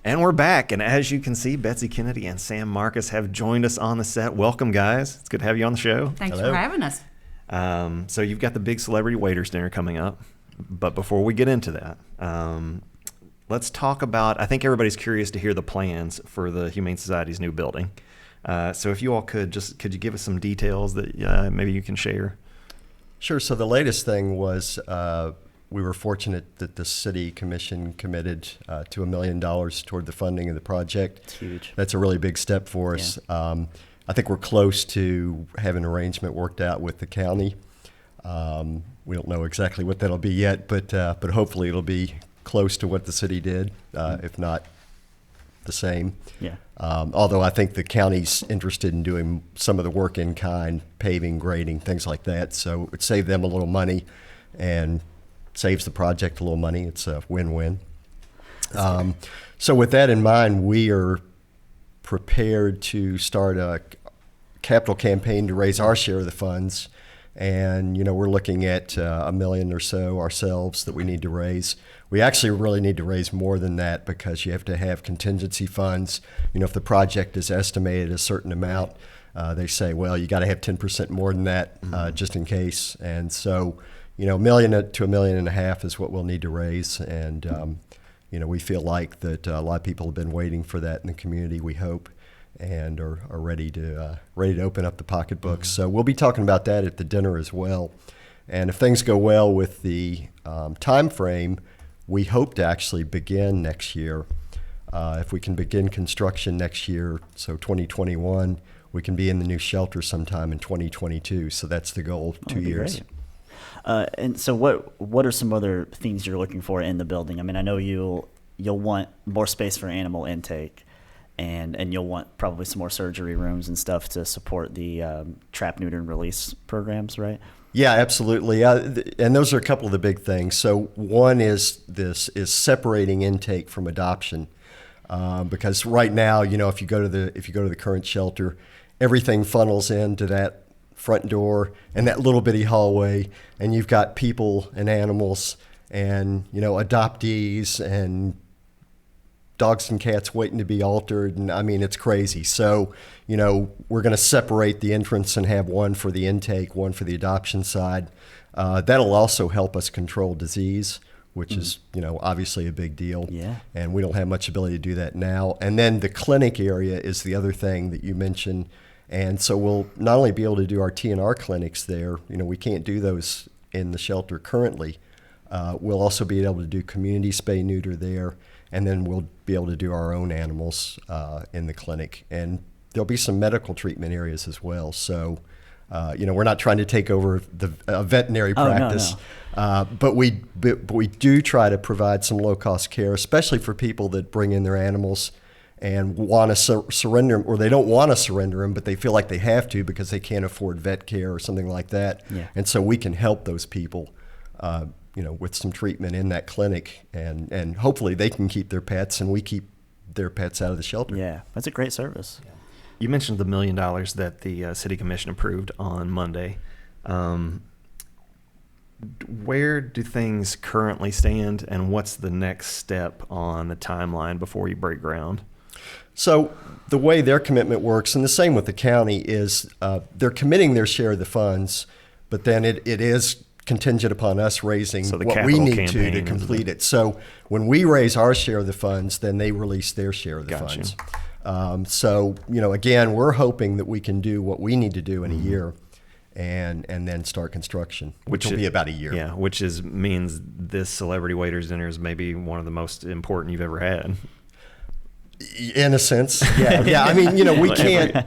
And we're back, and as you can see, Betsy Kennedy and Sam Marcus have joined us on the set. Welcome, guys. It's good to have you on the show. Thanks for having us. So you've got the big Celebrity Waiters Dinner coming up, but before we get into that, let's talk about, I think everybody's curious to hear the plans for the Humane Society's new building. So if you all could you give us some details that maybe you can share? Sure. So the latest thing was we were fortunate that the city commission committed to $1 million toward the funding of the project. It's huge. That's a really big step for us. Yeah. I think we're close to having an arrangement worked out with the county. We don't know exactly what that'll be yet, but hopefully it'll be close to what the city did, if not the same. Yeah. Although I think the county's interested in doing some of the work in kind, paving, grading, things like that. So it would save them a little money and saves the project a little money. It's a win-win. So with that in mind, we are prepared to start a capital campaign to raise our share of the funds. And, we're looking at $1 million or so ourselves that we need to raise. We actually really need to raise more than that because you have to have contingency funds. If the project is estimated a certain amount, they say, well, you got to have 10% more than that just in case. And so, $1 million to $1.5 million is what we'll need to raise. And, we feel like that a lot of people have been waiting for that in the community, we hope, and are ready to open up the pocketbooks. So we'll be talking about that at the dinner as well. And if things go well with the time frame, we hope to actually begin next year. If we can begin construction next year, so 2021, we can be in the new shelter sometime in 2022. So that's the goal, 2 years. Great. And so what are some other things you're looking for in the building? I mean, I know you'll want more space for animal intake, and you'll want probably some more surgery rooms and stuff to support the trap, neuter, and release programs, right? Yeah, absolutely. And those are a couple of the big things. So one is separating intake from adoption, because right now, if you go to the current shelter, everything funnels into that front door and that little bitty hallway, and you've got people and animals and adoptees and dogs and cats waiting to be altered, and I mean it's crazy. So we're going to separate the entrance and have one for the intake, one for the adoption side. That'll also help us control disease, which is obviously a big deal. Yeah. And we don't have much ability to do that now. And then the clinic area is the other thing that you mentioned. And so we'll not only be able to do our TNR clinics there, we can't do those in the shelter currently. We'll also be able to do community spay neuter there, and then we'll be able to do our own animals in the clinic. And there'll be some medical treatment areas as well. So, we're not trying to take over the veterinary practice, but we do try to provide some low-cost care, especially for people that bring in their animals and want to surrender them, or they don't want to surrender them, but they feel like they have to because they can't afford vet care or something like that. Yeah. And so we can help those people, with some treatment in that clinic, and hopefully they can keep their pets and we keep their pets out of the shelter. Yeah, that's a great service. Yeah. You mentioned the $1 million that the City Commission approved on Monday. Where do things currently stand, and what's the next step on the timeline before you break ground? So the way their commitment works, and the same with the county, is they're committing their share of the funds, but then it is contingent upon us raising what we need to complete it. So when we raise our share of the funds, then they release their share of the funds. So, again, we're hoping that we can do what we need to do in a year and then start construction, which will be about a year. Yeah, which means this Celebrity Waiters Dinner is maybe one of the most important you've ever had. In a sense, yeah. Yeah, I mean, we can't,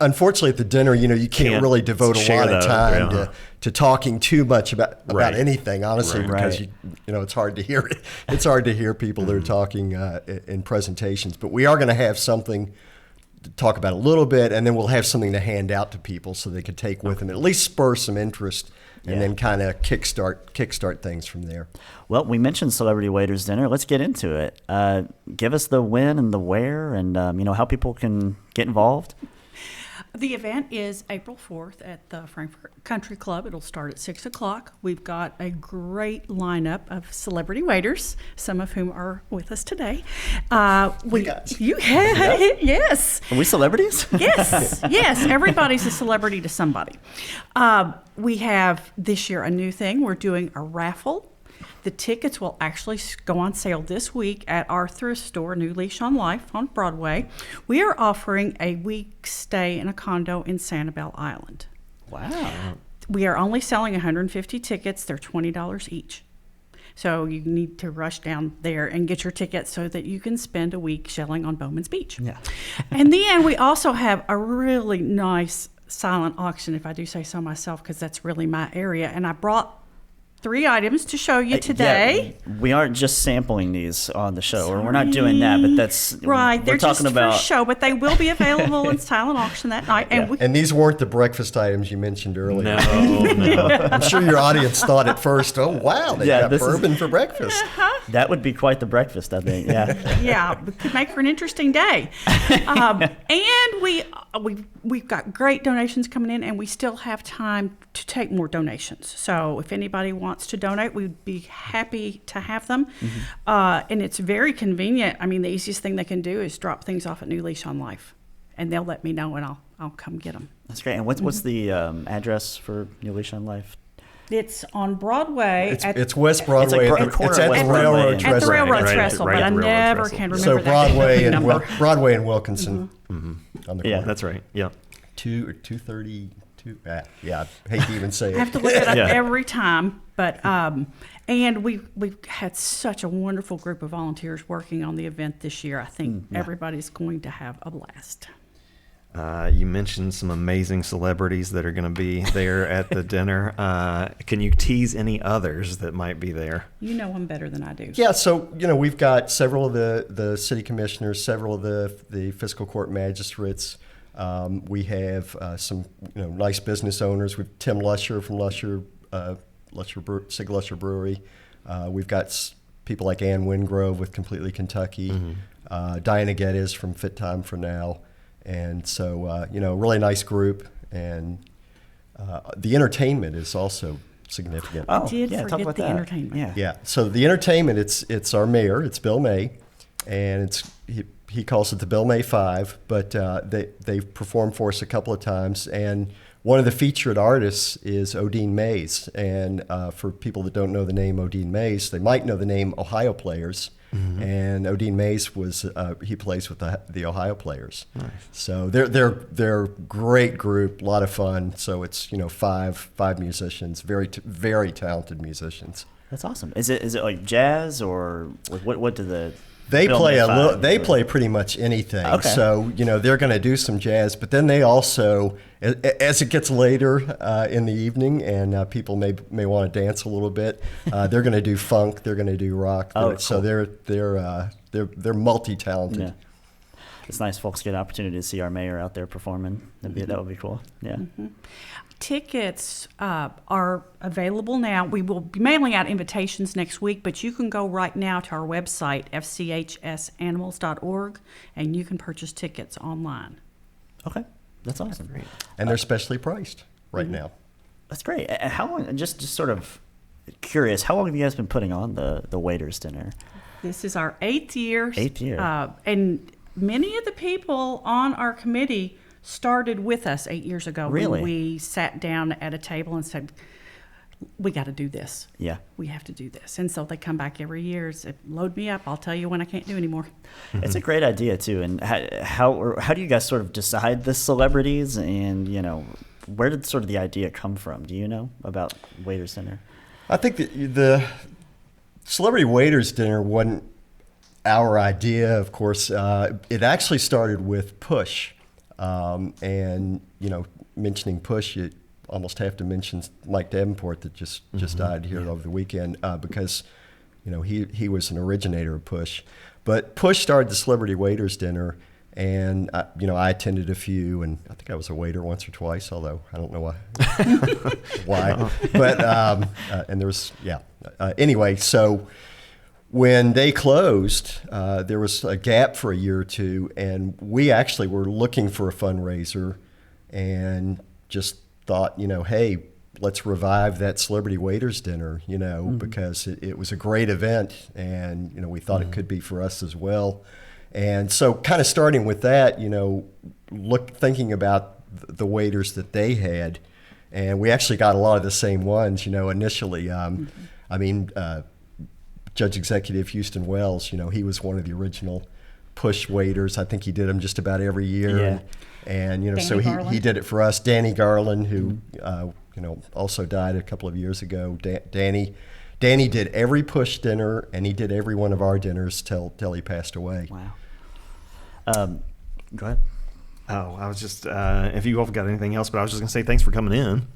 unfortunately at the dinner, you can't really devote a lot of time to talking too much about anything, honestly, because, it's hard to hear it. It's hard to hear people that are talking in presentations. But we are going to have something to talk about a little bit, and then we'll have something to hand out to people so they can take with them, at least spur some interest, and then kind of kickstart things from there. Well, we mentioned Celebrity Waiters Dinner. Let's get into it. Give us the when and the where, and how people can get involved. The event is April 4th at the Franklin Country Club. It'll start at 6 o'clock. We've got a great lineup of celebrity waiters, some of whom are with us today. Yes. Are we celebrities? Yes. Everybody's a celebrity to somebody. We have this year a new thing. We're doing a raffle. The tickets will actually go on sale this week at our thrift store, New Leash on Life on Broadway. We are offering a week stay in a condo in Sanibel Island. Wow. We are only selling 150 tickets. They're $20 each. So you need to rush down there and get your tickets so that you can spend a week shelling on Bowman's Beach. Yeah. And then we also have a really nice silent auction, if I do say so myself, because that's really my area. And I brought 3 items to show you today. Yeah, we aren't just sampling these on the show, or we're not doing that, but that's right. We're They're talking just about for show, but they will be available in silent auction that night. And And these weren't the breakfast items you mentioned earlier. No. I'm sure your audience thought at first, oh, wow, they got bourbon for breakfast. that would be quite the breakfast, I think. Yeah. yeah, it could make for an interesting day. And we've got great donations coming in, and we still have time to take more donations. So if anybody wants to donate, we'd be happy to have them. And it's very convenient. I mean, the easiest thing they can do is drop things off at New Leash on Life, and they'll let me know, and I'll come get them. That's great. And what's the address for New Leash on Life? It's on Broadway. It's West Broadway. It's like a corner it's of at West the Broadway. railroad At the trestle. railroad Right, trestle, right but at I the railroad never trestle. can remember So that Broadway and number. Wilkinson on the Yeah. corner. That's right. Yeah. 232. Yeah, I hate to even say I have to it. look it up Yeah. every time, but and we've had such a wonderful group of volunteers working on the event this year. I think everybody's going to have a blast. You mentioned some amazing celebrities that are going to be there at the dinner. Can you tease any others that might be there? You know them better than I do. Yeah, so we've got several of the city commissioners, several of the fiscal court magistrates. We have some nice business owners. We've Tim Lusher from Sig Lusher Brewery. We've got people like Ann Wingrove with Completely Kentucky. Diana Geddes from Fit Time for Now. And so, really nice group. And the entertainment is also significant. Oh, Did yeah, talk forget about the that. entertainment. Yeah. Yeah. So the entertainment, it's our mayor, it's Bill May, and he calls it the Bill May 5. But they've performed for us a couple of times, and one of the featured artists is Odine Mays. And for people that don't know the name Odine Mays, they might know the name Ohio Players. And Odine Mays he plays with the Ohio Players. Nice. So they're a great group, a lot of fun. So it's five musicians, very very talented musicians. That's awesome. Is it like jazz or what do the They Bill play May a little. Five They or- play pretty much anything. Okay. So they're going to do some jazz, but then they also, as it gets later in the evening, and people may want to dance a little bit, they're going to do funk. They're going to do rock. Oh, So they're multi-talented. Yeah. It's nice folks get an opportunity to see our mayor out there performing. That would be cool. Yeah. Tickets are available now. We will be mailing out invitations next week, but you can go right now to our website, fchsanimals.org, and you can purchase tickets online. Okay. That's awesome. Great. And they're specially priced right now. That's great. How long? Just sort of curious. How long have you guys been putting on the waiters dinner? This is our 8th year. 8th year. And many of the people on our committee started with us 8 years ago. Really? When we sat down at a table and said, we got to do this. Yeah. We have to do this. And so they come back every year. Say, load me up. I'll tell you when I can't do anymore. It's a great idea too. And how do you guys sort of decide the celebrities, and where did sort of the idea come from? Do you know about waiters dinner? I think that the Celebrity Waiters Dinner wasn't our idea, of course. It actually started with Push. And, mentioning Push, you almost have to mention Mike Davenport that just died here over the weekend because, he was an originator of Push. But Push started the Celebrity Waiters Dinner, and, I attended a few, and I think I was a waiter once or twice, although I don't know why. Why. But, and there was, anyway, so when they closed, there was a gap for a year or two, and we actually were looking for a fundraiser, and just thought, hey, let's revive that Celebrity Waiters Dinner, because it was a great event, and, we thought it could be for us as well. And so kind of starting with that, thinking about the waiters that they had, and we actually got a lot of the same ones, initially. Judge Executive Houston Wells, he was one of the original push waiters. I think he did them just about every year. Yeah. And so he did it for us. Danny Garland, who, also died a couple of years ago. Danny did every push dinner, and he did every one of our dinners till he passed away. Wow. Go ahead. Oh, I was just, if you all got anything else, but I was just going to say thanks for coming in.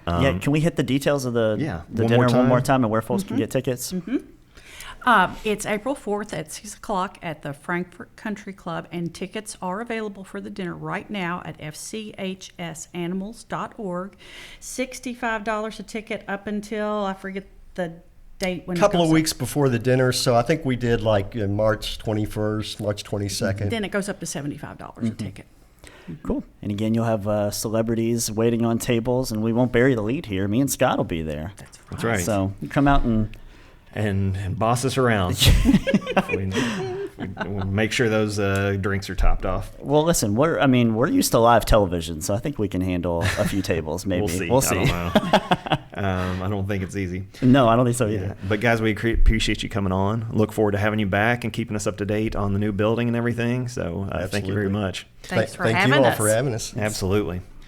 Yeah, can we hit the details of the one dinner more time? one more time and where folks can get tickets? It's April 4th at 6 o'clock at the Frankfort Country Club, and tickets are available for the dinner right now at fchsanimals.org. $65 a ticket up until, I forget the date when A couple it of goes weeks before the dinner, so I think we did like March 21st, March 22nd. Then it goes up to $75 a ticket. Cool. And again, you'll have celebrities waiting on tables, and we won't bury the lead here. Me and Scott will be there. That's right. So you come out And boss us around. we make sure those drinks are topped off. Well, listen, we're used to live television, so I think we can handle a few tables. Maybe We'll see. I don't know. I don't think it's easy. No, I don't think so either. Yeah. But guys, we appreciate you coming on. Look forward to having you back and keeping us up to date on the new building and everything. So thank you very much. Thanks for Thank having you all us. for having us. Absolutely.